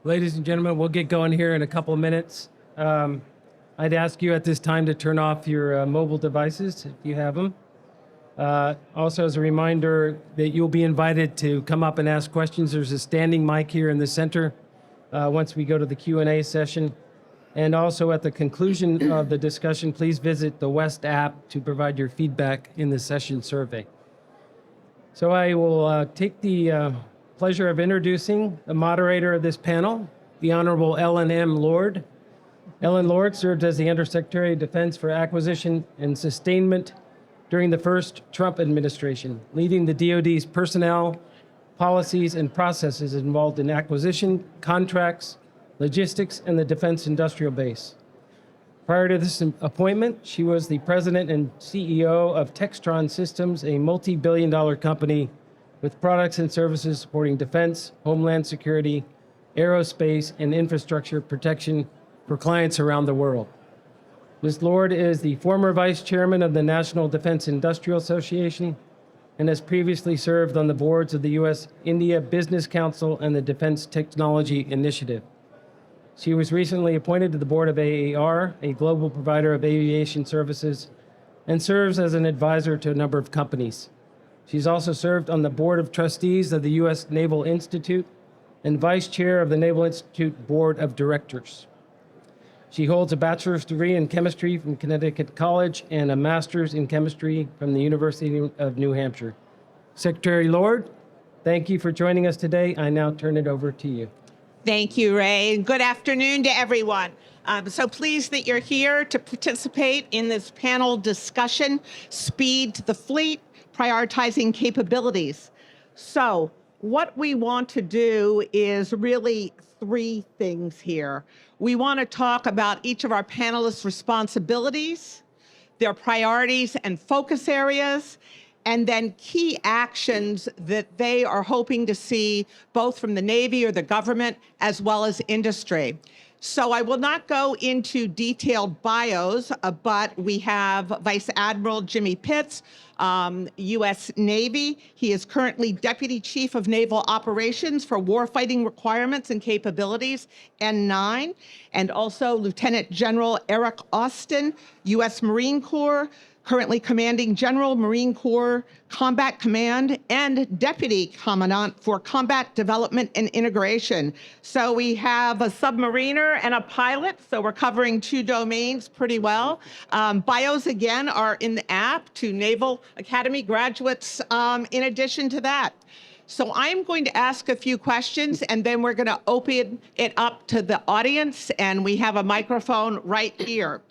Ladies and gentlemen, we'll get going here in a couple of minutes. I'd ask you at this time to turn off your mobile devices if you have them. Also, as a reminder that you'll be invited to come up and ask questions. There's a standing mic here in the center once we go to the Q&A session. And also at the conclusion of the discussion, please visit the West app to provide your feedback in the session survey. So I will take the pleasure of introducing the moderator of this panel, the Honorable Ellen M. Lord. Ellen Lord served as the Undersecretary of Defense for Acquisition and Sustainment during the first Trump administration, leading the DoD's personnel, policies, and processes involved in acquisition, contracts, logistics, and the defense industrial base. Prior to this appointment, she was the president and CEO of Textron Systems, a multi-billion-dollar company with products and services supporting defense, homeland security, aerospace, and infrastructure protection for clients around the world. Ms. Lord is the former vice chairman of the National Defense Industrial Association and has previously served on the boards of the U.S.-India Business Council and the Defense Technology Initiative. She was recently appointed to the board of AAR, a global provider of aviation services, and serves as an advisor to a number of companies. She's also served on the board of trustees of the U.S. Naval Institute and vice chair of the Naval Institute Board of Directors. She holds a bachelor's degree in chemistry from Connecticut College and a master's in chemistry from the University of New Hampshire. Secretary Lord, thank you for joining us today. I now turn it over to you. Thank you, Ray. Good afternoon to everyone. I'm so pleased that you're here to participate in this panel discussion, Speed to the Fleet, Prioritizing Capabilities. So what we want to do is really three things here. We want to talk about each of our panelists' responsibilities, their priorities and focus areas, and then key actions that they are hoping to see both from the Navy or the government as well as industry. So I will not go into detailed bios, but we have Vice Admiral Jimmy Pitts, U.S. Navy. He is currently Deputy Chief of Naval Operations for Warfighting Requirements and Capabilities, N9, and also Lieutenant General Eric Austin, U.S. Marine Corps, currently Commanding General, Marine Corps Combat Command, and Deputy Commandant for Combat Development and Integration. So we have a submariner and a pilot, so we're covering two domains pretty well. Bios, again, are in the app to Naval Academy graduates in addition to that. So I'm going to ask a few questions, and then we're going to open it up to the audience, and we have a microphone right here.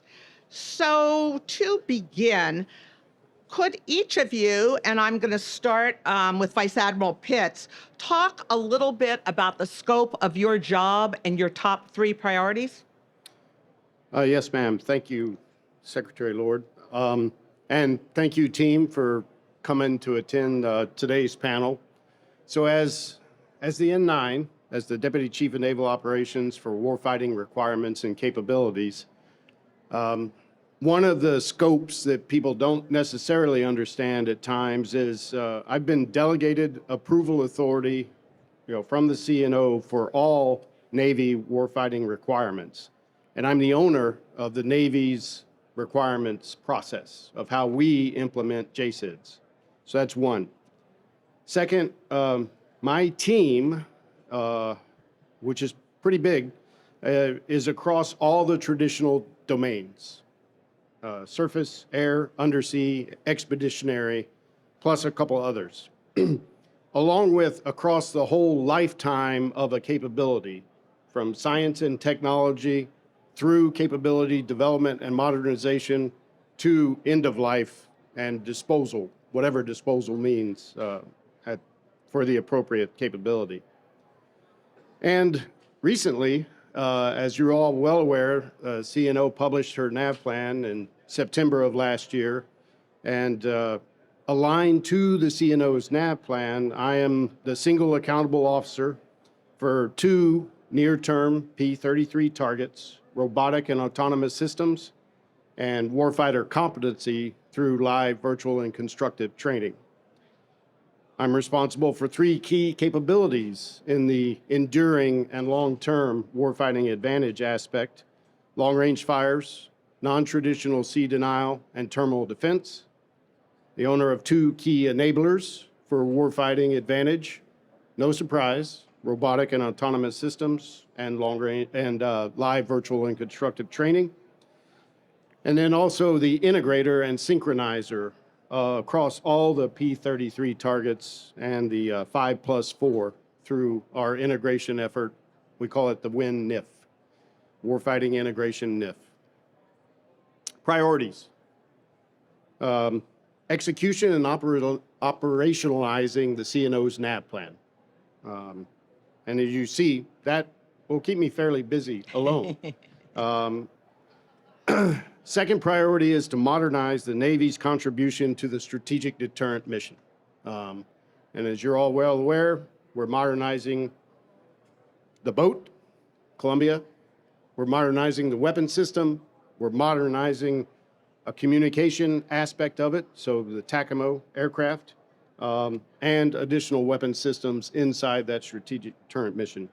So to begin, could each of you, and I'm going to start with Vice Admiral Pitts, talk a little bit about the scope of your job and your top three priorities? Yes, ma'am. Thank you, Secretary Lord. And thank you, team, for coming to attend today's panel. So as the N9, as the Deputy Chief of Naval Operations for Warfighting Requirements and Capabilities, one of the scopes that people don't necessarily understand at times is I've been delegated approval authority, from the CNO for all Navy warfighting requirements. And I'm the owner of the Navy's requirements process of how we implement JCIDs. So that's one. Second, my team, which is pretty big, is across all the traditional domains. Surface, air, undersea, expeditionary, plus a couple others, along with across the whole lifetime of a capability, from science and technology through capability development and modernization to end of life and disposal, whatever disposal means for the appropriate capability. And recently, as you're all well aware, CNO published her NAV plan in September of last year, and aligned to the CNO's NAV plan, I am the single accountable officer for two near-term P-33 targets, robotic and autonomous systems, and warfighter competency through live, virtual, and constructive training. I'm responsible for three key capabilities in the enduring and long-term warfighting advantage aspect: long-range fires, non-traditional sea denial, and terminal defense. The owner of two key enablers for warfighting advantage, no surprise, robotic and autonomous systems and long-range and live, virtual, and constructive training. And then also the integrator and synchronizer across all the P-33 targets and the 5+4 through our integration effort. We call it the WIN-NIF, Warfighting Integration NIF. Priorities. Execution and operationalizing the CNO's NAV plan. And as you see, that will keep me fairly busy alone. Second priority is to modernize the Navy's contribution to the strategic deterrent mission. And as you're all well aware, we're modernizing the boat, Columbia. We're modernizing the weapon system. We're modernizing a communication aspect of it, so the TACAMO aircraft, and additional weapon systems inside that strategic deterrent mission.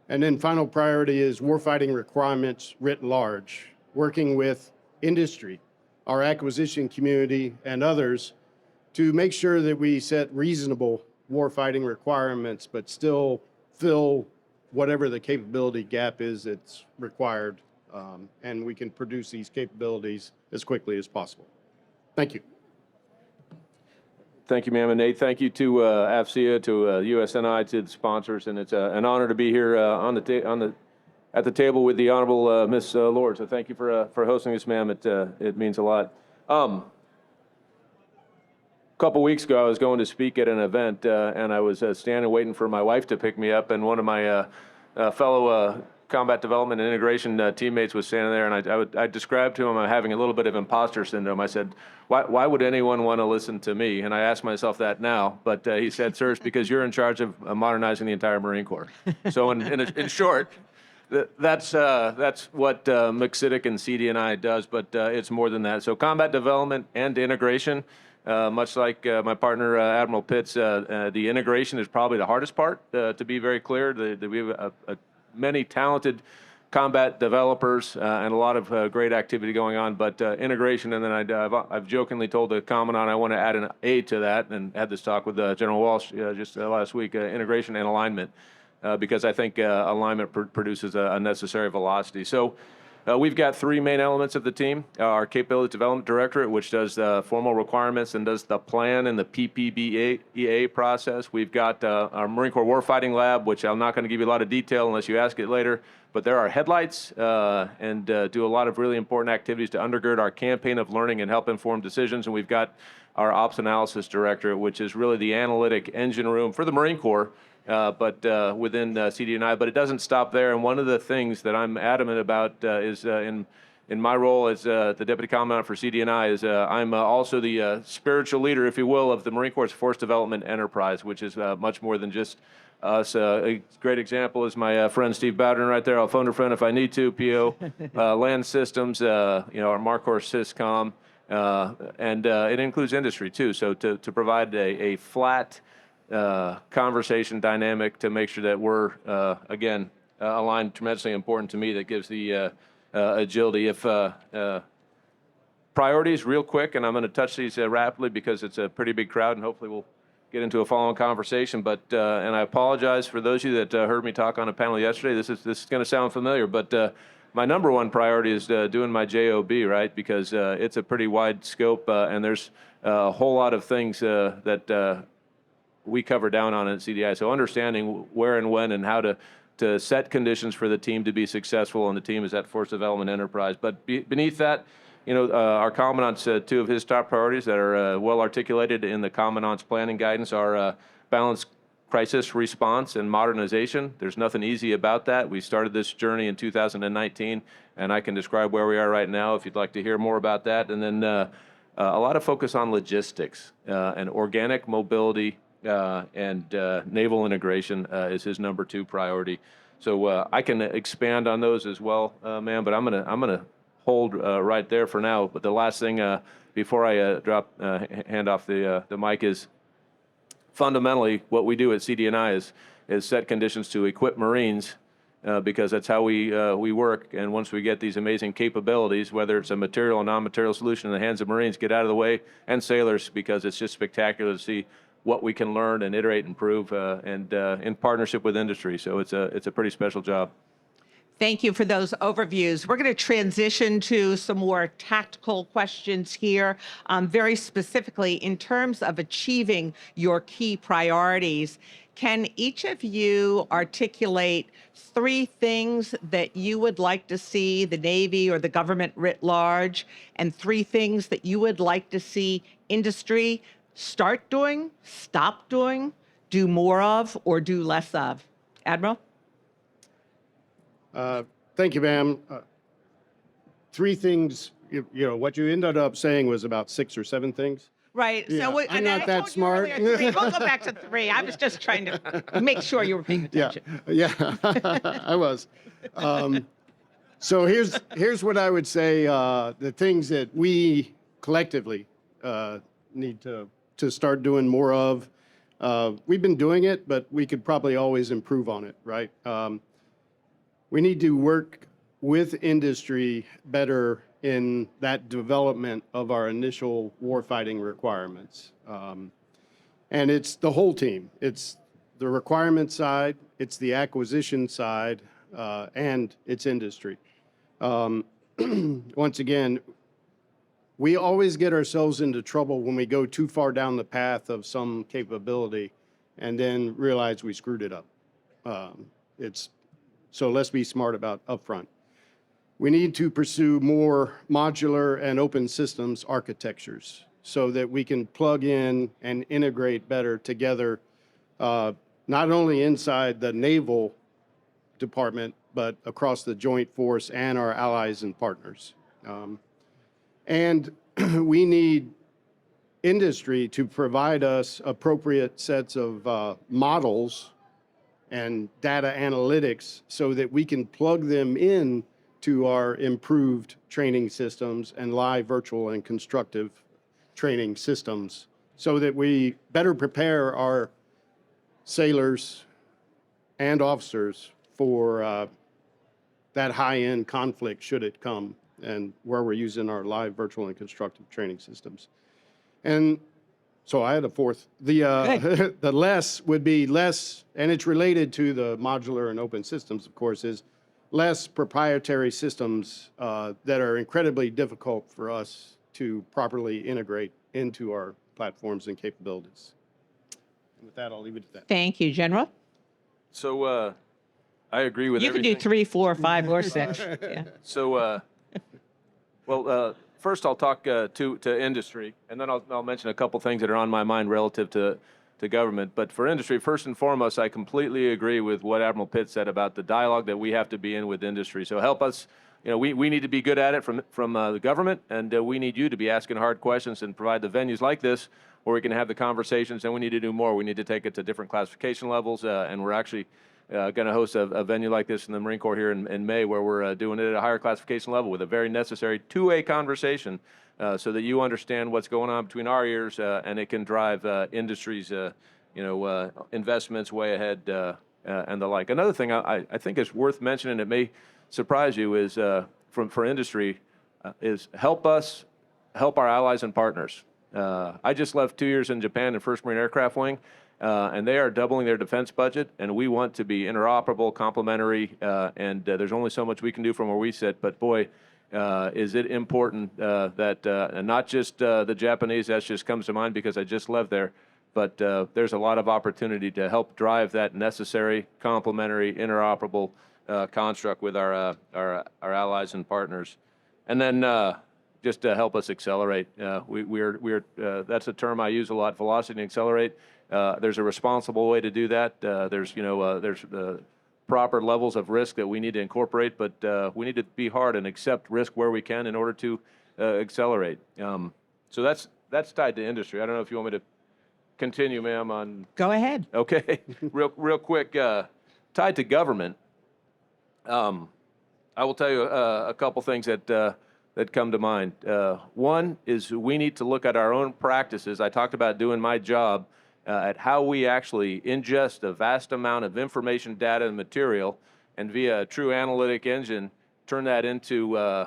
And then final priority is warfighting requirements writ large, working with industry, our acquisition community, and others to make sure that we set reasonable warfighting requirements, but still fill whatever the capability gap is that's required, and we can produce these capabilities as quickly as possible. Thank you. Thank you, ma'am. And Nate, thank you to AFCEA, to USNI, to the sponsors, and it's an honor to be here at the table with the Honorable Miss Lord. So thank you for hosting us, ma'am. It means a lot. A couple weeks ago, I was going to speak at an event, and I was standing waiting for my wife to pick me up, and one of my fellow combat development and integration teammates was standing there, and I described to him I'm having a little bit of imposter syndrome. I said, why would anyone want to listen to me? And I ask myself that now, but he said, sir, it's because you're in charge of modernizing the entire Marine Corps. So in short, that's what MCCITIC and CD&I does, but it's more than that. So combat development and integration, much like my partner Admiral Pitts, the integration is probably the hardest part, to be very clear. We have many talented combat developers and a lot of great activity going on, but integration, and then I've jokingly told the Commandant I want to add an A to that, and had this talk with General Walsh just last week, integration and alignment, because I think alignment produces a necessary velocity. So we've got three main elements of the team: our Capability Development Directorate, which does formal requirements and does the plan and the PPBEA process. We've got our Marine Corps Warfighting Lab, which I'm not going to give you a lot of detail unless you ask it later, but there are headlights and do a lot of really important activities to undergird our campaign of learning and help inform decisions. And we've got our Ops Analysis Directorate, which is really the analytic engine room for the Marine Corps, but within CD&I. But it doesn't stop there. And one of the things that I'm adamant about is in my role as the Deputy Commandant for CD&I is I'm also the spiritual leader, if you will, of the Marine Corps Force Development Enterprise, which is much more than just us. A great example is my friend Steve Bowden right there. I'll phone a friend if I need to. PO, Land Systems, our MarCorps Syscom, and it includes industry too. So to provide a flat conversation dynamic to make sure that we're again aligned, tremendously important to me. That gives the agility. If priorities, real quick, and I'm going to touch these rapidly because it's a pretty big crowd, and hopefully we'll get into a following conversation. But and I apologize for those of you that heard me talk on a panel yesterday. This is going to sound familiar, but my number one priority is doing my JOB, right? Because it's a pretty wide scope, and there's a whole lot of things that we cover down on at CDI. So understanding where and when and how to set conditions for the team to be successful, and the team is that Force Development Enterprise. But beneath that, our Commandant's two of his top priorities that are well articulated in the Commandant's planning guidance are balanced crisis response and modernization. There's nothing easy about that. We started this journey in 2019, and I can describe where we are right now if you'd like to hear more about that. And then a lot of focus on logistics and organic mobility and naval integration is his number two priority. So I can expand on those as well, ma'am, but I'm gonna hold right there for now. But the last thing before I hand off the mic is fundamentally, what we do at CD&I is set conditions to equip Marines because that's how we work. And once we get these amazing capabilities, whether it's a material or non-material solution in the hands of Marines, get out of the way, and sailors, because it's just spectacular to see what we can learn and iterate and improve, and in partnership with industry. So it's a pretty special job. Thank you for those overviews. We're going to transition to some more tactical questions here, very specifically in terms of achieving your key priorities. Can each of you articulate 3 things that you would like to see the Navy or the government writ large, and 3 things that you would like to see industry start doing, stop doing, do more of, or do less of? Admiral? Thank you, ma'am. 3 things, what you ended up saying was about 6 or 7 things. Right. Yeah, So I'm and not I that told you smart. earlier 3. We'll go back to 3. I was just trying to make sure you were paying Yeah, attention. yeah, I was. So here's what I would say, the things that we collectively need to start doing more of. We've been doing it, but we could probably always improve on it, right? We need to work with industry better in that development of our initial warfighting requirements. And it's the whole team. It's the requirement side, it's the acquisition side, and it's industry. Once again, we always get ourselves into trouble when we go too far down the path of some capability and then realize we screwed it up. So let's be smart about upfront. We need to pursue more modular and open systems architectures so that we can plug in and integrate better together, not only inside the naval department, but across the joint force and our allies and partners. And we need industry to provide us appropriate sets of models and data analytics so that we can plug them in to our improved training systems and live, virtual, and constructive training systems so that we better prepare our sailors and officers for that high-end conflict should it come, and where we're using our live, virtual, and constructive training systems. And so I had a 4th. The less would be less, and it's related to the modular and open systems, of course, is less proprietary systems that are incredibly difficult for us to properly integrate into our platforms and capabilities. And with that, I'll leave it at that. Thank you, General. So I agree with You can everything. do 3, 4, 5, or 6. Yeah. So, first I'll talk to industry, and then I'll mention a couple things that are on my mind relative to government. But for industry, first and foremost, I completely agree with what Admiral Pitt said about the dialogue that we have to be in with industry. So help us. We need to be good at it from the government, and we need you to be asking hard questions and provide the venues like this where we can have the conversations, and we need to do more. We need to take it to different classification levels, and we're actually going to host a venue like this in the Marine Corps here in May, where we're doing it at a higher classification level with a very necessary two-way conversation so that you understand what's going on between our ears, and it can drive industry's investments way ahead and the like. Another thing I think is worth mentioning, it may surprise you, is for industry, is help our allies and partners. I just left 2 years in Japan in 1st Marine Aircraft Wing, and they are doubling their defense budget, and we want to be interoperable, complementary, and there's only so much we can do from where we sit, but boy, is it important that not just the Japanese, that just comes to mind because I just left there, but there's a lot of opportunity to help drive that necessary, complementary, interoperable construct with our allies and partners. And then just to help us accelerate, we're that's a term I use a lot, velocity and accelerate. There's a responsible way to do that. There's proper levels of risk that we need to incorporate, but we need to be hard and accept risk where we can in order to accelerate. So that's tied to industry. I don't know if you want me to continue, ma'am, on. Go ahead. Okay, real quick, tied to government. I will tell you a couple things that come to mind. One is we need to look at our own practices. I talked about doing my job at how we actually ingest a vast amount of information, data, and material, and via a true analytic engine, turn that into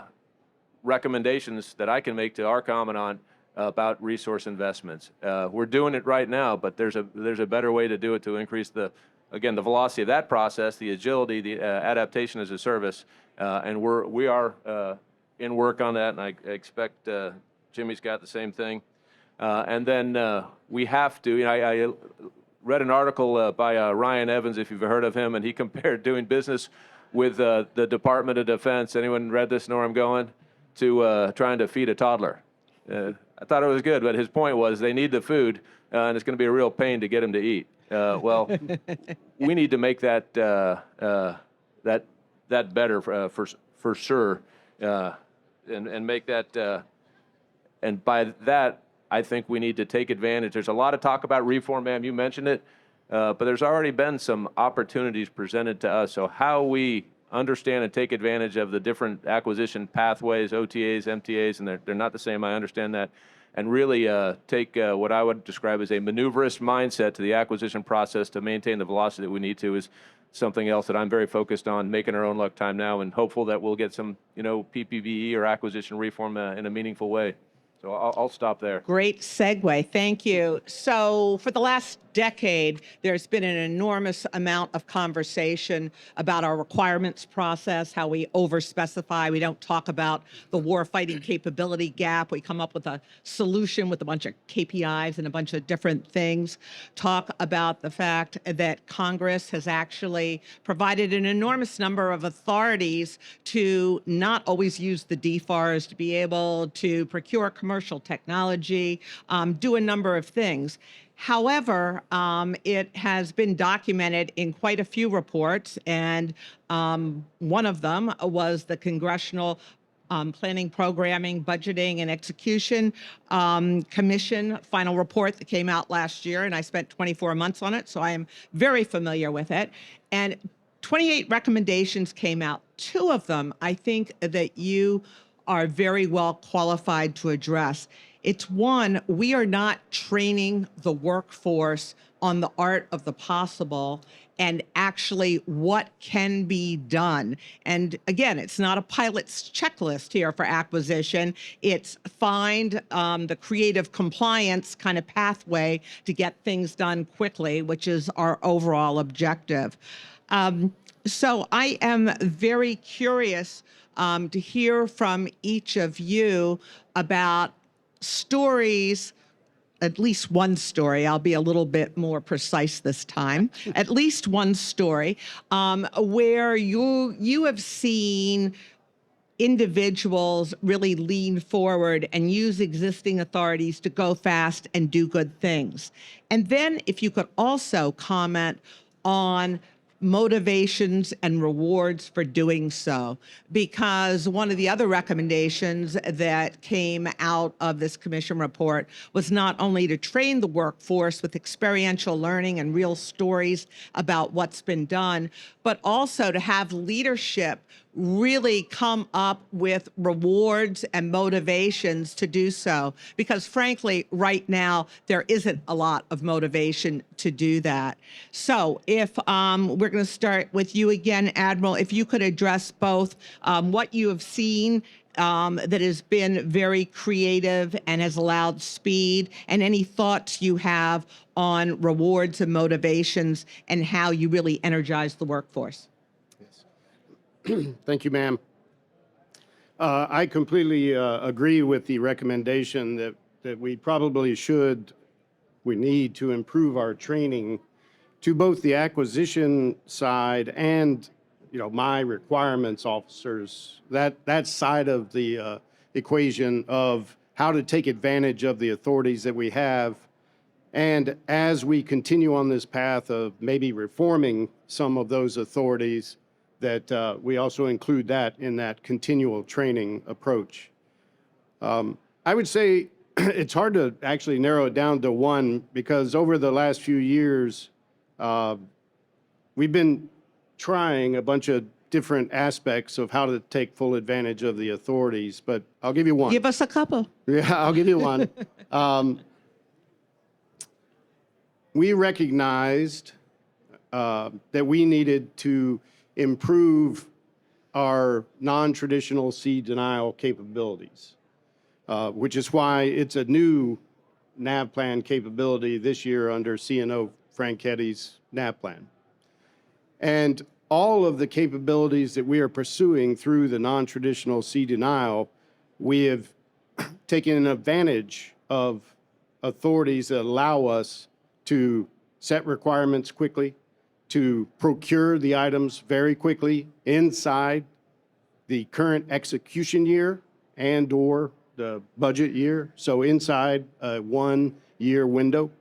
recommendations that I can make to our commandant about resource investments. We're doing it right now, but there's a better way to do it to increase the velocity of that process, the agility, the adaptation as a service, and we are in work on that, and I expect Jimmy's got the same thing. And then we have to, I read an article by Ryan Evans, if you've heard of him, and he compared doing business with the Department of Defense, anyone read this, know where I'm going, to trying to feed a toddler. I thought it was good, but his point was they need the food, and it's going to be a real pain to get them to eat. Well, we need to make that better for sure, and make that. And by that, I think we need to take advantage. There's a lot of talk about reform, ma'am. You mentioned it, but there's already been some opportunities presented to us. So how we understand and take advantage of the different acquisition pathways, OTAs, MTAs, and they're not the same. I understand that. And really take what I would describe as a maneuverist mindset to the acquisition process to maintain the velocity that we need to is something else that I'm very focused on, making our own luck time now, and hopeful that we'll get some, PPVE or acquisition reform in a meaningful way. So I'll stop there. Great segue. Thank you. So for the last decade, there's been an enormous amount of conversation about our requirements process, how we overspecify. We don't talk about the warfighting capability gap. We come up with a solution with a bunch of KPIs and a bunch of different things. Talk about the fact that Congress has actually provided an enormous number of authorities to not always use the DFARS, to be able to procure commercial technology, do a number of things. However, it has been documented in quite a few reports, and one of them was the Congressional Planning, Programming, Budgeting, and Execution Commission final report that came out last year, and I spent 24 months on it, so I am very familiar with it. And 28 recommendations came out. 2 of them, I think that you are very well qualified to address. It's one, we are not training the workforce on the art of the possible and actually what can be done. And again, it's not a pilot's checklist here for acquisition. It's find the creative compliance kind of pathway to get things done quickly, which is our overall objective. So I am very curious to hear from each of you about stories, at least one story. I'll be a little bit more precise this time. At least one story where you have seen individuals really lean forward and use existing authorities to go fast and do good things. And then if you could also comment on motivations and rewards for doing so, because one of the other recommendations that came out of this commission report was not only to train the workforce with experiential learning and real stories about what's been done, but also to have leadership really come up with rewards and motivations to do so. Because frankly, right now, there isn't a lot of motivation to do that. So if we're going to start with you again, Admiral, if you could address both what you have seen that has been very creative and has allowed speed, and any thoughts you have on rewards and motivations and how you really energize the workforce. Thank you, ma'am. I completely agree with the recommendation that we probably we need to improve our training to both the acquisition side and, my requirements officers, that side of the equation of how to take advantage of the authorities that we have. And as we continue on this path of maybe reforming some of those authorities, that we also include that in that continual training approach. I would say it's hard to actually narrow it down to one, because over the last few years, we've been trying a bunch of different aspects of how to take full advantage of the authorities, but I'll give you one. Give us a couple. Yeah, I'll give you one. we recognized that we needed to improve our non-traditional seed denial capabilities, which is why it's a new NAV plan capability this year under CNO Franchetti's NAV plan. And all of the capabilities that we are pursuing through the non-traditional seed denial, we have taken advantage of authorities that allow us to set requirements quickly, to procure the items very quickly inside the current execution year and/or the budget year, so inside a 1-year window.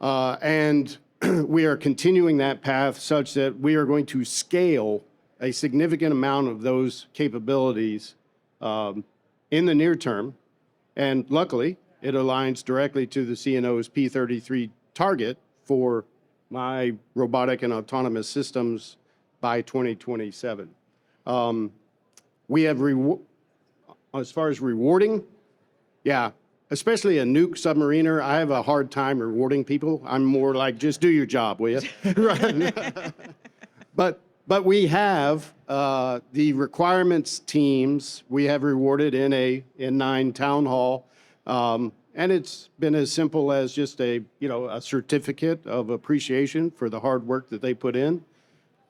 And we are continuing that path such that we are going to scale a significant amount of those capabilities in the near term. And luckily, it aligns directly to the CNO's P33 target for my robotic and autonomous systems by 2027. We have, as far as rewarding, yeah, especially a nuke submariner, I have a hard time rewarding people. I'm more like, just do your job, will you? Right. But we have the requirements teams. We have rewarded in a N9 town hall, and it's been as simple as just a certificate of appreciation for the hard work that they put in.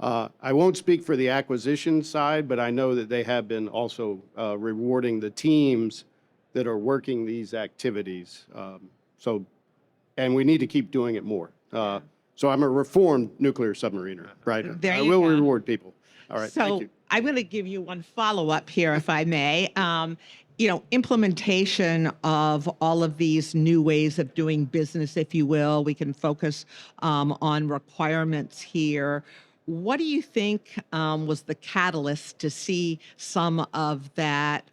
I won't speak for the acquisition side, but I know that they have been also rewarding the teams that are working these activities. And we need to keep doing it more. So I'm a reformed nuclear submariner, right? There I you will go. reward people. All right, thank So you. I'm going to give you one follow-up here, if I may. Implementation of all of these new ways of doing business, if you will. We can focus on requirements here. What do you think was the catalyst to see some of that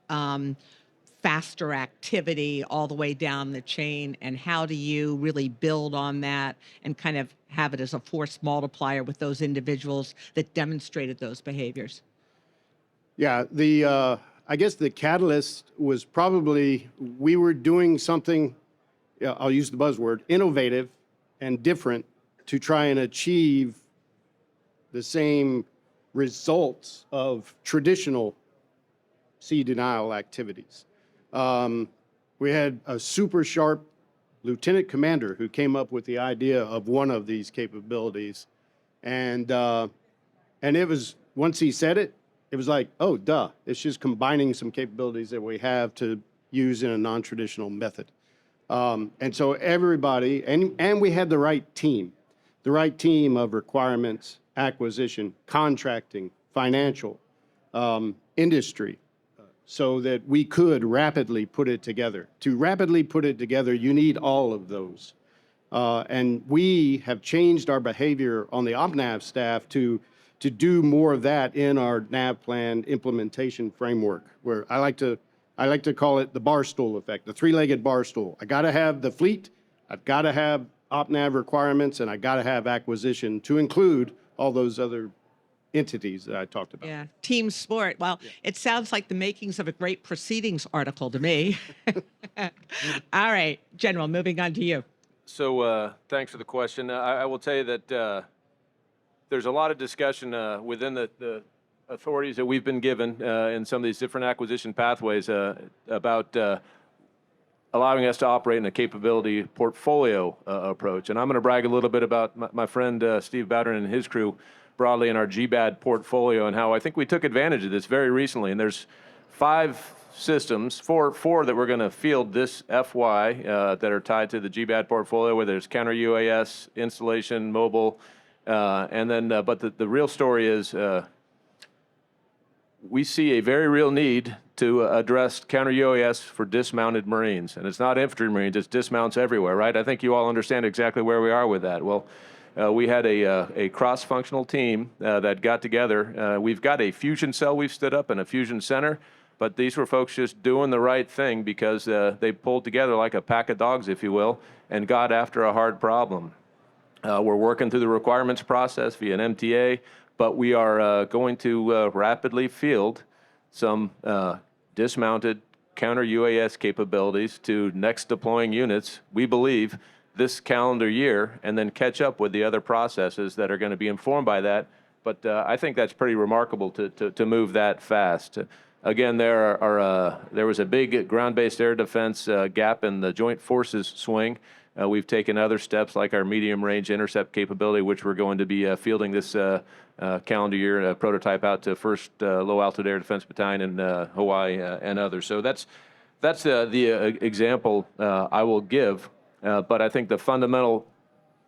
faster activity all the way down the chain, and how do you really build on that and kind of have it as a force multiplier with those individuals that demonstrated those behaviors? Yeah, I guess the catalyst was probably we were doing something, I'll use the buzzword, innovative and different to try and achieve the same results of traditional seed denial activities. We had a super sharp lieutenant commander who came up with the idea of one of these capabilities. And it was, once he said it, it was like, oh, duh. It's just combining some capabilities that we have to use in a non-traditional method. And so everybody, and we had the right team of requirements, acquisition, contracting, financial, industry, so that we could rapidly put it together. To rapidly put it together, you need all of those. And we have changed our behavior on the OpNav staff to do more of that in our NAV plan implementation framework, where I like to call it the bar stool effect, the three-legged bar stool. I got to have the fleet, I've got to have OpNav requirements, and I got to have acquisition to include all those other entities that I talked about. Yeah, team sport. Well, it sounds like the makings of a great proceedings article to me. All right, General, moving on to you. So thanks for the question. I will tell you that there's a lot of discussion within the authorities that we've been given in some of these different acquisition pathways about allowing us to operate in a capability portfolio approach. And I'm going to brag a little bit about my friend Steve Bowden and his crew broadly in our GBAD portfolio, and how I think we took advantage of this very recently. And there's 5 systems, four that we're going to field this FY that are tied to the GBAD portfolio, where there's counter UAS, installation, mobile, and then, but the real story is we see a very real need to address counter UAS for dismounted Marines. And it's not infantry Marines, it's dismounts everywhere, right? I think you all understand exactly where we are with that. Well, we had a cross-functional team that got together. We've got a fusion cell we've stood up and a fusion center, but these were folks just doing the right thing because they pulled together like a pack of dogs, if you will, and got after a hard problem. We're working through the requirements process via an MTA, but we are going to rapidly field some dismounted counter UAS capabilities to next deploying units, we believe, this calendar year and then catch up with the other processes that are going to be informed by that. But I think that's pretty remarkable to move that fast. Again, there was a big ground-based air defense gap in the Joint Forces swing. We've taken other steps like our medium-range intercept capability, which we're going to be fielding this calendar year, a prototype out to 1st Low-Altitude Air Defense Battalion in Hawaii and others. So that's the example I will give. But I think the fundamental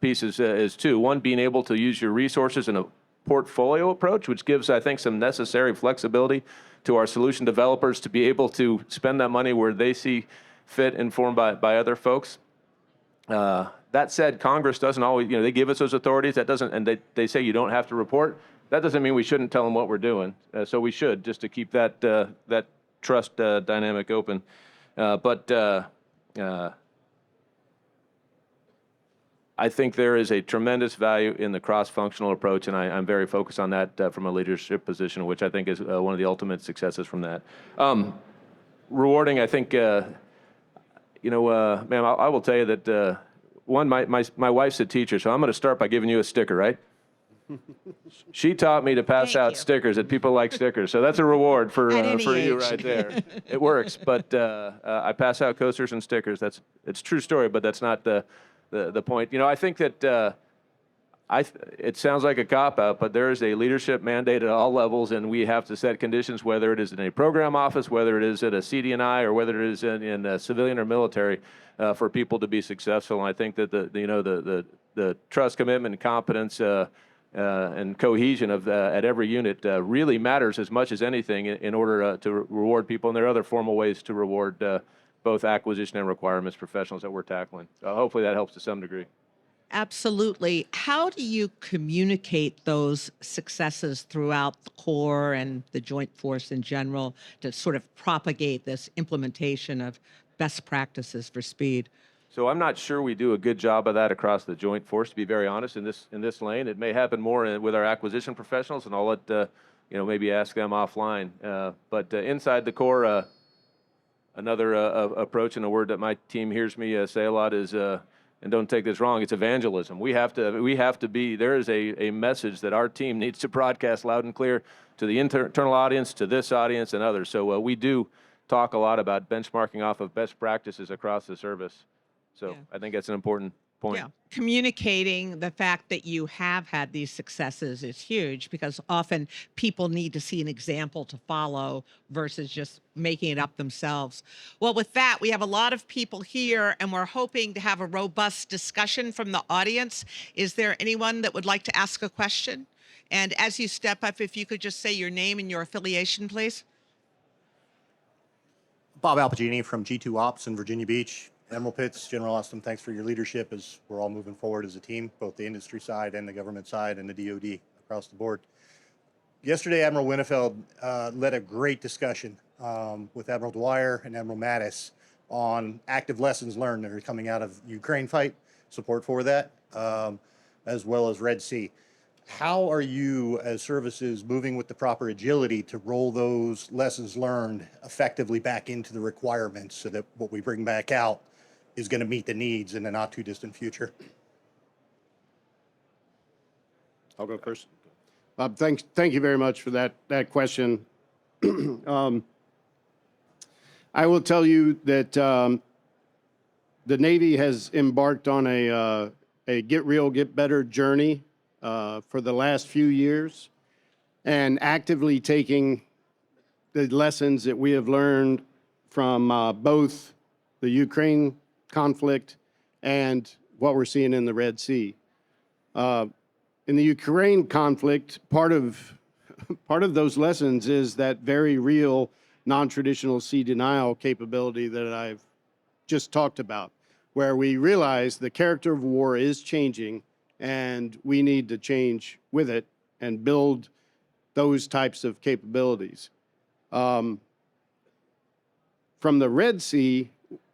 piece is two. One, being able to use your resources in a portfolio approach, which gives, I think, some necessary flexibility to our solution developers to be able to spend that money where they see fit, informed by other folks. That said, Congress doesn't always, they give us those authorities. That doesn't, and they say you don't have to report. That doesn't mean we shouldn't tell them what we're doing. So we should, just to keep that trust dynamic open. I think there is a tremendous value in the cross-functional approach, and I'm very focused on that from a leadership position, which I think is one of the ultimate successes from that. Rewarding, I think, ma'am, I will tell you that, one, my wife's a teacher, so I'm going to start by giving you a sticker, right? She taught me to pass Thank out you. stickers, that people like stickers. So that's a reward for At any you age. right there. It works, but I pass out coasters and stickers. It's a true story, but that's not the point. I think that it sounds like a cop-out, but there is a leadership mandate at all levels, and we have to set conditions, whether it is in a program office, whether it is at a CD&I, or whether it is in civilian or military, for people to be successful. And I think that the trust, commitment, and competence and cohesion of at every unit really matters as much as anything in order to reward people. And there are other formal ways to reward both acquisition and requirements professionals that we're tackling. Hopefully that helps to some degree. Absolutely. How do you communicate those successes throughout the Corps and the Joint Force in general to sort of propagate this implementation of best practices for speed? So I'm not sure we do a good job of that across the Joint Force, to be very honest, in this lane. It may happen more with our acquisition professionals, and I'll let maybe ask them offline. But inside the Corps, another approach, and a word that my team hears me say a lot is, and don't take this wrong, it's evangelism. We have to be, there is a message that our team needs to broadcast loud and clear to the internal audience, to this audience, and others. So we do talk a lot about benchmarking off of best practices across the service. So Yeah. I think that's an important point. Yeah. Communicating the fact that you have had these successes is huge, because often people need to see an example to follow versus just making it up themselves. Well, with that, we have a lot of people here, and we're hoping to have a robust discussion from the audience. Is there anyone that would like to ask a question? And as you step up, if you could just say your name and your affiliation, please. Bob Alpagini from G2 Ops in Virginia Beach. Admiral Pitts, General Austin, thanks for your leadership as we're all moving forward as a team, both the industry side and the government side and the DoD across the board. Yesterday, Admiral Winnefeld led a great discussion with Admiral Dwyer and Admiral Mattis on active lessons learned that are coming out of Ukraine fight, support for that, as well as Red Sea. How are you as services moving with the proper agility to roll those lessons learned effectively back into the requirements so that what we bring back out is going to meet the needs in the not too distant future? I'll go first. Bob, thank you very much for that question. I will tell you that the Navy has embarked on a get real, get better journey for the last few years, and actively taking the lessons that we have learned from both the Ukraine conflict and what we're seeing in the Red Sea. In the Ukraine conflict, part of those lessons is that very real non-traditional sea denial capability that I've just talked about, where we realize the character of war is changing and we need to change with it and build those types of capabilities. From the Red Sea,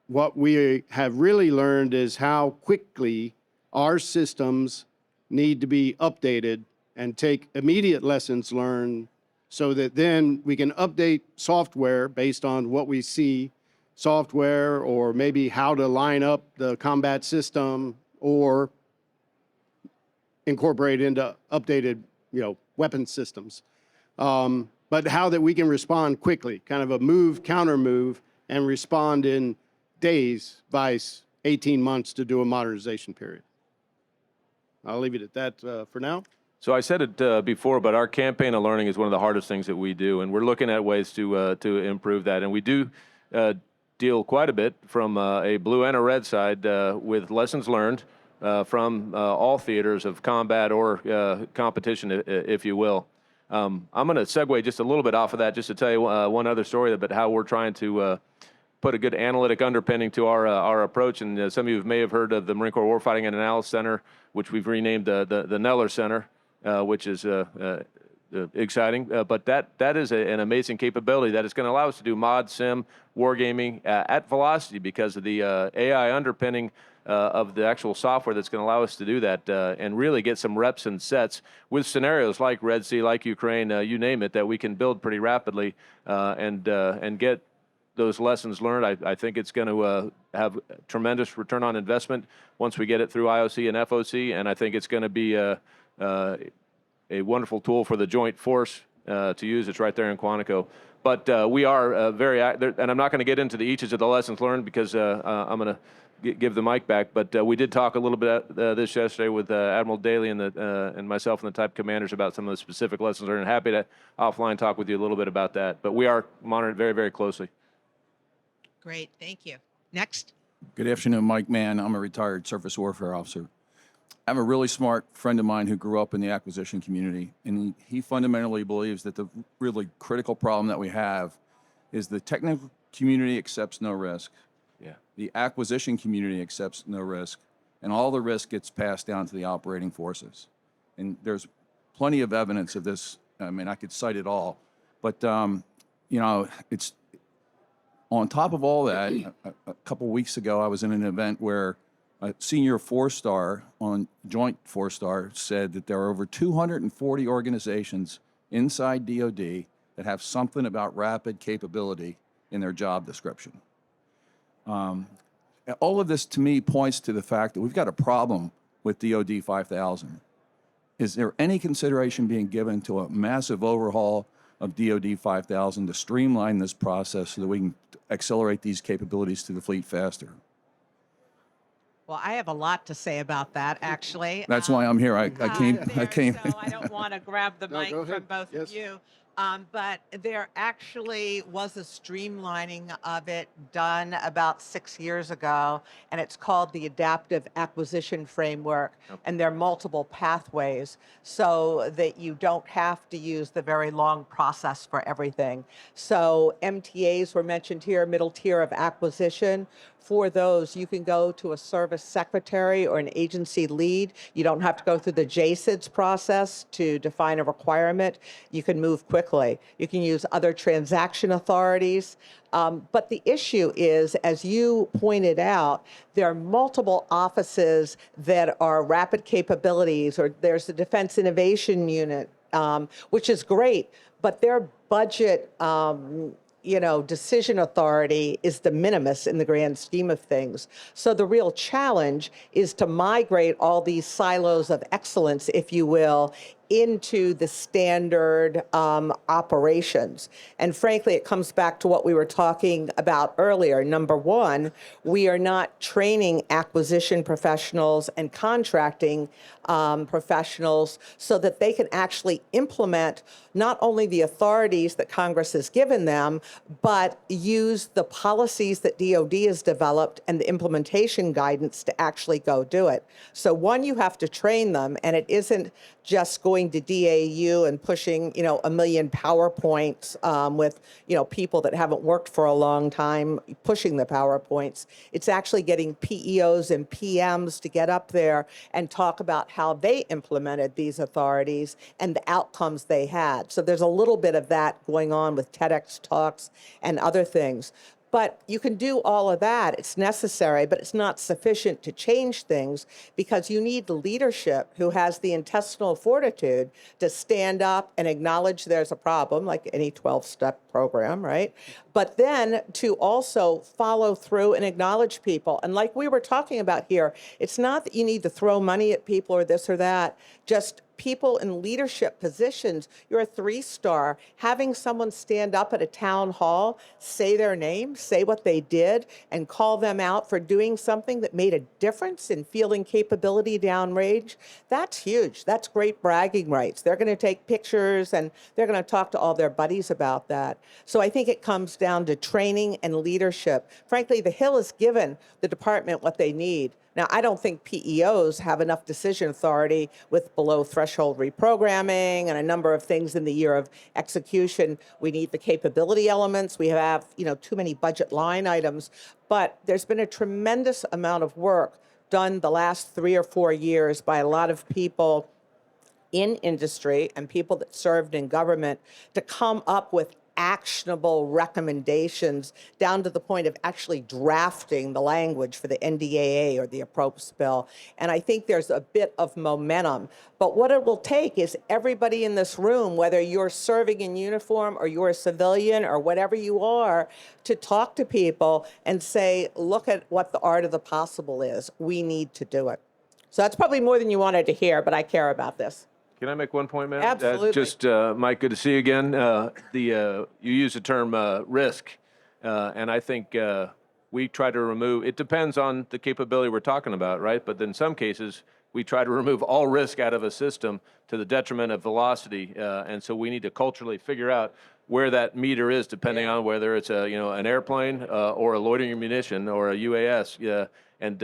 what we have really learned is how quickly our systems need to be updated and take immediate lessons learned so that then we can update software based on what we see, software or maybe how to line up the combat system or incorporate into updated, weapon systems. But how that we can respond quickly, kind of a move, counter move, and respond in days, vice 18 months to do a modernization period. I'll leave it at that for now. So I said it before, but our campaign of learning is one of the hardest things that we do, and we're looking at ways to improve that. And we do deal quite a bit from a blue and a red side with lessons learned from all theaters of combat or competition, if you will. I'm going to segue just a little bit off of that, just to tell you one other story about how we're trying to put a good analytic underpinning to our approach. And some of you may have heard of the Marine Corps Warfighting and Analysis Center, which we've renamed the Neller Center, which is exciting. But that is an amazing capability that is going to allow us to do mod, sim, wargaming at velocity because of the AI underpinning of the actual software that's going to allow us to do that and really get some reps and sets with scenarios like Red Sea, like Ukraine, you name it, that we can build pretty rapidly and get those lessons learned. I think it's going to have tremendous return on investment once we get it through IOC and FOC, and I think it's going to be a wonderful tool for the joint force to use. It's right there in Quantico. But we are and I'm not going to get into each of the lessons learned because I'm going to give the mic back. But we did talk a little bit this yesterday with Admiral Daly and myself and the type commanders about some of the specific lessons learned. And happy to offline talk with you a little bit about that. But we are monitoring very, very closely. Great, thank you. Next. Good afternoon, Mike Mann. I'm a retired surface warfare officer. I have a really smart friend of mine who grew up in the acquisition community, and he fundamentally believes that the really critical problem that we have is the technical community accepts no risk. Yeah. The acquisition community accepts no risk, and all the risk gets passed down to the operating forces. And there's plenty of evidence of this. I mean, I could cite it all, but it's on top of all that. A couple weeks ago, I was in an event where a senior four-star on Joint four-star said that there are over 240 organizations inside DoD that have something about rapid capability in their job description. All of this, to me, points to the fact that we've got a problem with DoD 5000. Is there any consideration being given to a massive overhaul of DoD 5000 to streamline this process so that we can accelerate these capabilities to the fleet faster? Well, I have a lot to say about that, actually. That's why I'm here. I came. So I don't want to grab the No, mic go from ahead. both Yes. of you. But there actually was a streamlining of it done about 6 years ago, and it's called the Adaptive Acquisition Framework. And there are multiple pathways so that you don't have to use the very long process for everything. So MTAs were mentioned here, middle tier of acquisition. For those, you can go to a service secretary or an agency lead. You don't have to go through the JSIDS process to define a requirement. You can move quickly. You can use other transaction authorities. But the issue is, as you pointed out, there are multiple offices that are rapid capabilities, or there's the Defense Innovation Unit, which is great, but their budget decision authority is de minimis in the grand scheme of things. So the real challenge is to migrate all these silos of excellence, if you will, into the standard operations. And frankly, it comes back to what we were talking about earlier. Number one, we are not training acquisition professionals and contracting professionals so that they can actually implement not only the authorities that Congress has given them, but use the policies that DoD has developed and the implementation guidance to actually go do it. So one, you have to train them, and it isn't just going to DAU and pushing, a million PowerPoints with, people that haven't worked for a long time pushing the PowerPoints. It's actually getting PEOs and PMs to get up there and talk about how they implemented these authorities and the outcomes they had. So there's a little bit of that going on with TEDx talks and other things. But you can do all of that. It's necessary, but it's not sufficient to change things because you need the leadership who has the intestinal fortitude to stand up and acknowledge there's a problem, like any 12-step program, right? but then to also follow through and acknowledge people. And like we were talking about here, it's not that you need to throw money at people or this or that, just people in leadership positions. You're a 3-star. Having someone stand up at a town hall, say their name, say what they did, and call them out for doing something that made a difference in fielding capability downrange, that's huge. That's great bragging rights. They're going to take pictures and they're going to talk to all their buddies about that. So I think it comes down to training and leadership. Frankly, the Hill has given the department what they need. Now, I don't think PEOs have enough decision authority with below threshold reprogramming and a number of things in the year of execution. We need the capability elements. We have, too many budget line items, but there's been a tremendous amount of work done the last 3 or 4 years by a lot of people in industry and people that served in government to come up with actionable recommendations down to the point of actually drafting the language for the NDAA or the appropriate bill. And I think there's a bit of momentum. But what it will take is everybody in this room, whether you're serving in uniform or you're a civilian or whatever you are, to talk to people and say, look at what the art of the possible is. We need to do it. So that's probably more than you wanted to hear, but I care about this. Can I make one point, ma'am? Absolutely. Mike, good to see you again. You use the term risk, and I think we try to remove, it depends on the capability we're talking about, right? But in some cases, we try to remove all risk out of a system to the detriment of velocity, and so we need to culturally figure out where that meter is, depending on whether it's an airplane or a loitering munition or a UAS, and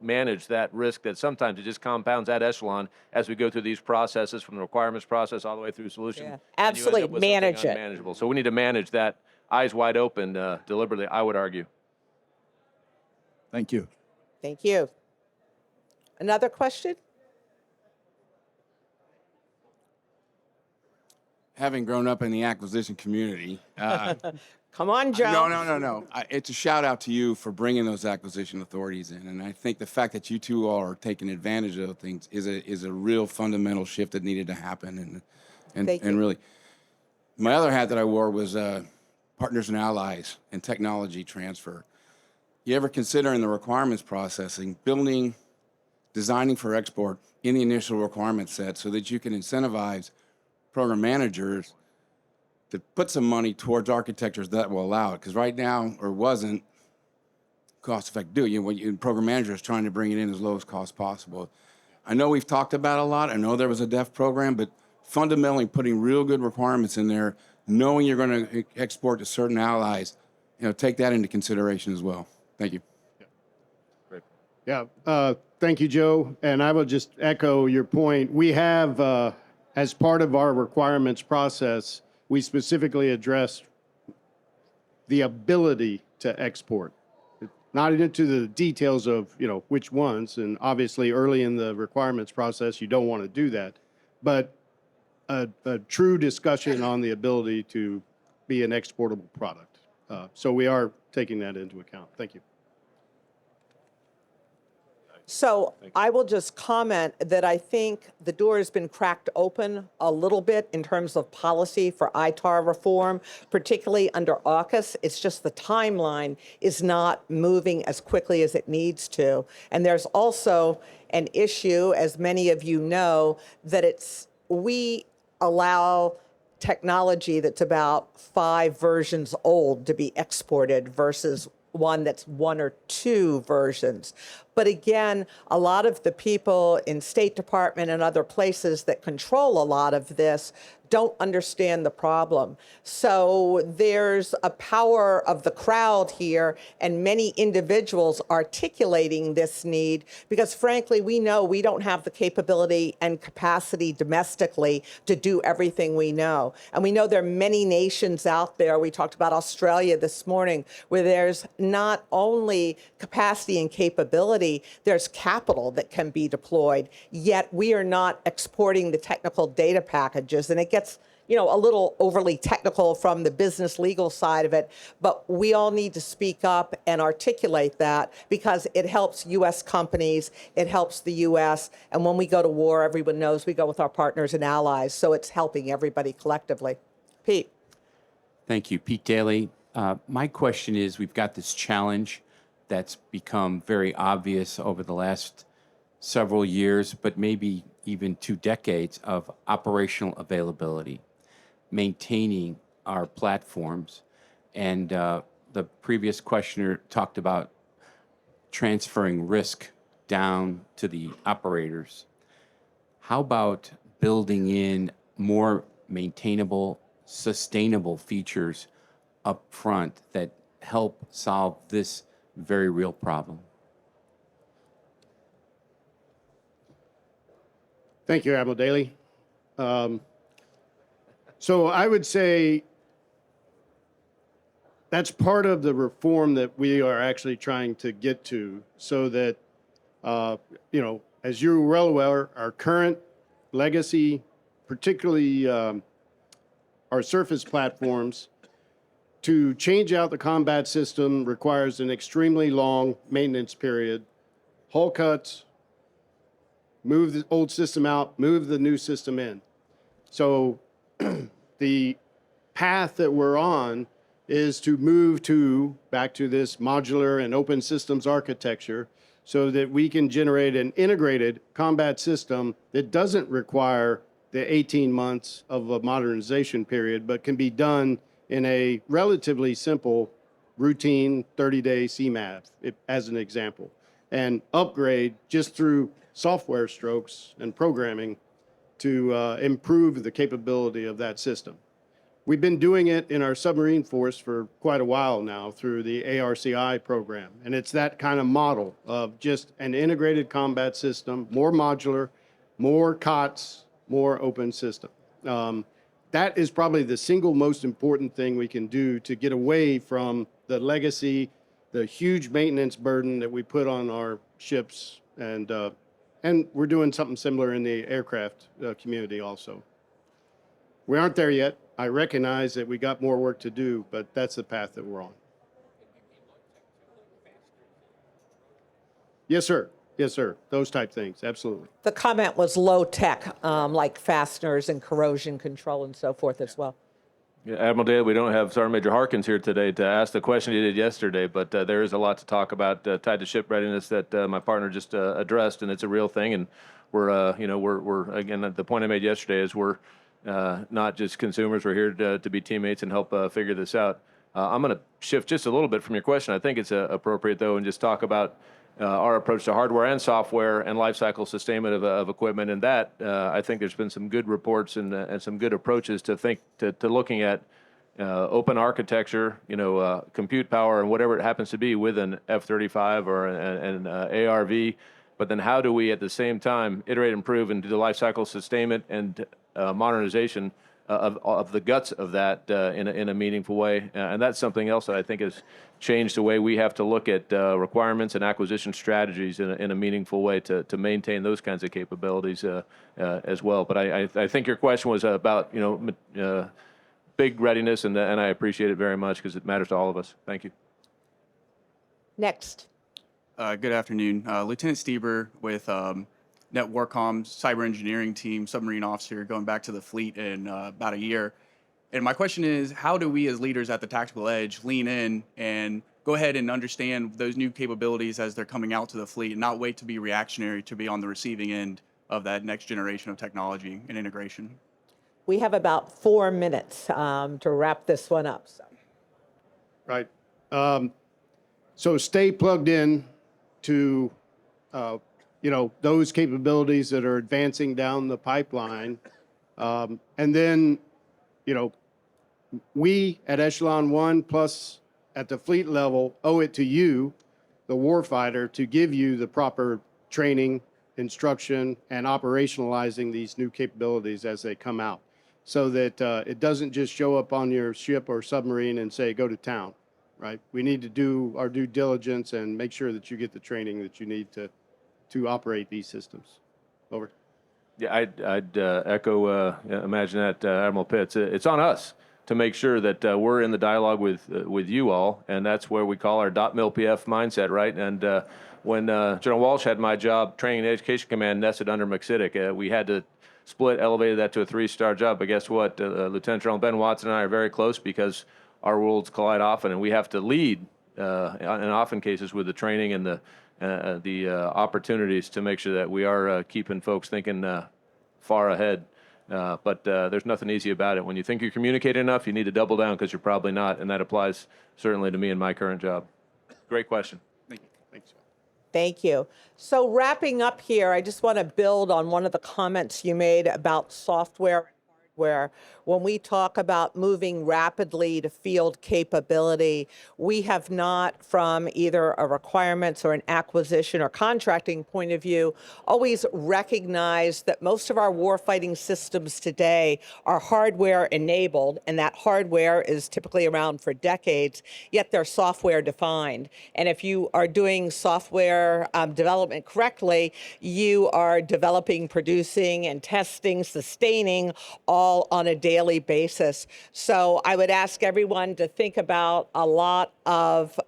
manage that risk that sometimes it just compounds that echelon as we go through these processes from the requirements process all the way through solution. Yeah, and you end absolutely. up with Manage something it. unmanageable. So we need to manage that eyes wide open deliberately, I would argue. Thank you. Thank you. Another question? Having grown up in the acquisition community, Come on, Joe. no. It's a shout out to you for bringing those acquisition authorities in, and I think the fact that you two are taking advantage of things is a real fundamental shift that needed to happen, Thank you. and really, my other hat that I wore was partners and allies and technology transfer. You ever consider in the requirements processing designing for export in the initial requirement set so that you can incentivize program managers to put some money towards architectures that will allow it, because right now, or wasn't cost effective. Program manager is trying to bring it in as low as cost possible. I know we've talked about it a lot. I know there was a DEF program, but fundamentally putting real good requirements in there, knowing you're going to export to certain allies, take that into consideration as well. Thank you. Yeah, thank you, Joe. And I will just echo your point. We have, as part of our requirements process, we specifically addressed the ability to export, not into the details of, which ones. And obviously, early in the requirements process, you don't want to do that. But a true discussion on the ability to be an exportable product. So we are taking that into account. Thank you. So I will just comment that I think the door has been cracked open a little bit in terms of policy for ITAR reform, particularly under AUKUS. It's just the timeline is not moving as quickly as it needs to. And there's also an issue, as many of you know, that we allow technology that's about 5 versions old to be exported versus one that's 1 or 2 versions. But again, a lot of the people in State Department and other places that control a lot of this don't understand the problem. So there's a power of the crowd here and many individuals articulating this need because frankly, we know we don't have the capability and capacity domestically to do everything we know. And we know there are many nations out there, we talked about Australia this morning, where there's not only capacity and capability, there's capital that can be deployed, yet we are not exporting the technical data packages. And it gets a little overly technical from the business legal side of it, but we all need to speak up and articulate that because it helps U.S. companies, it helps the U.S., and when we go to war, everyone knows we go with our partners and allies, so it's helping everybody collectively. Pete. Thank you. Pete Daly. My question is, we've got this challenge that's become very obvious over the last several years, but maybe even 2 decades, of operational availability, maintaining our platforms. And the previous questioner talked about transferring risk down to the operators. How about building in more maintainable, sustainable features up front that help solve this very real problem? Thank you, Admiral Daly. So I would say that's part of the reform that we are actually trying to get to, so that, as you're well aware, our current legacy, particularly our surface platforms, to change out the combat system requires an extremely long maintenance period, hull cuts, move the old system out, move the new system in. So the path that we're on is to move back to this modular and open systems architecture, so that we can generate an integrated combat system that doesn't require the 18 months of a modernization period, but can be done in a relatively simple, routine 30-day CMAV, as an example, and upgrade just through software strokes and programming to improve the capability of that system. We've been doing it in our submarine force for quite a while now through the ARCI program, and it's that kind of model of just an integrated combat system, more modular, more COTS, more open system. That is probably the single most important thing we can do to get away from the legacy, the huge maintenance burden that we put on our ships, and we're doing something similar in the aircraft community also. We aren't there yet. I recognize that we got more work to do, but that's the path that we're on. Yes, sir. Yes, sir. Those type things, absolutely. The comment was low tech, like fasteners and corrosion control and so forth as well. Yeah, Admiral Daly, we don't have Sergeant Major Harkins here today to ask the question he did yesterday, but there is a lot to talk about tied to ship readiness that my partner just addressed, and it's a real thing. And we're again, the point I made yesterday is we're not just consumers. We're here to be teammates and help figure this out. I'm going to shift just a little bit from your question. I think it's appropriate, though, and just talk about our approach to hardware and software and lifecycle sustainment of equipment. And that, I think there's been some good reports and some good approaches to looking at open architecture, compute power and whatever it happens to be with an F-35 or an ARV. But then how do we at the same time iterate, improve, and do the lifecycle sustainment and modernization of the guts of that in a meaningful way? And that's something else that I think has changed the way we have to look at requirements and acquisition strategies in a meaningful way to maintain those kinds of capabilities as well. But I think your question was about big readiness, and I appreciate it very much because it matters to all of us. Thank you. Next. Good afternoon. Lieutenant Stieber with Networkcom's cyber engineering team, submarine officer, going back to the fleet in about a year. And my question is, how do we as leaders at the Tactical Edge lean in and go ahead and understand those new capabilities as they're coming out to the fleet and not wait to be reactionary, to be on the receiving end of that next generation of technology and integration? We have about 4 minutes to wrap this one up. So. Right. So stay plugged in to, those capabilities that are advancing down the pipeline. And then, we at Echelon 1 plus at the fleet level owe it to you, the warfighter, to give you the proper training, instruction, and operationalizing these new capabilities as they come out, so that it doesn't just show up on your ship or submarine and say, go to town, right? We need to do our due diligence and make sure that you get the training that you need to operate these systems. Over. Yeah, I'd echo, imagine that, Admiral Pitts. It's on us to make sure that we're in the dialogue with you all, and that's where we call our .mil-PF mindset, right? And when General Walsh had my job, Training and Education Command nested under McCITIC, we had to elevated that to a 3-star job. But guess what? Lieutenant General Ben Watson and I are very close because our worlds collide often, and we have to lead in often cases with the training and the opportunities to make sure that we are keeping folks thinking far ahead. But there's nothing easy about it. When you think you're communicating enough, you need to double down because you're probably not, and that applies certainly to me in my current job. Great question. Thank you. Thanks. Thank you. So wrapping up here, I just want to build on one of the comments you made about software and hardware. When we talk about moving rapidly to field capability, we have not, from either a requirements or an acquisition or contracting point of view, always recognized that most of our warfighting systems today are hardware enabled, and that hardware is typically around for decades, yet they're software defined. And if you are doing software development correctly, you are developing, producing, and testing, sustaining all on a daily basis. So I would ask everyone to think about a lot of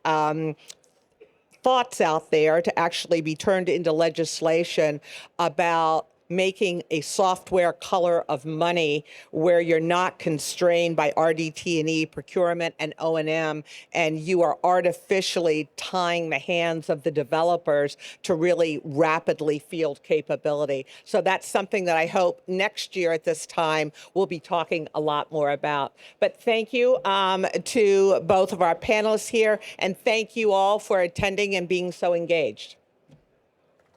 thoughts out there to actually be turned into legislation about making a software color of money where you're not constrained by RDT&E procurement and O&M, and you are artificially tying the hands of the developers to really rapidly field capability. So that's something that I hope next year at this time we'll be talking a lot more about. But thank you to both of our panelists here, and thank you all for attending and being so engaged.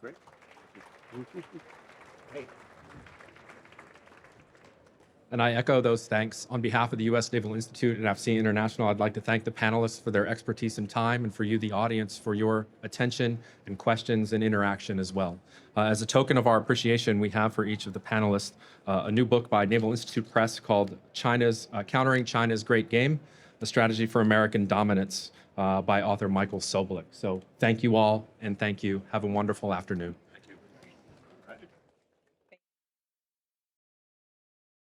Great. And I echo those thanks. On behalf of the U.S. Naval Institute and FC International, I'd like to thank the panelists for their expertise and time, and for you, the audience, for your attention and questions and interaction as well. As a token of our appreciation, we have for each of the panelists a new book by Naval Institute Press called Countering China's Great Game, A Strategy for American Dominance by author Michael Sobolik. So thank you all, and thank you. Have a wonderful afternoon. Thank you.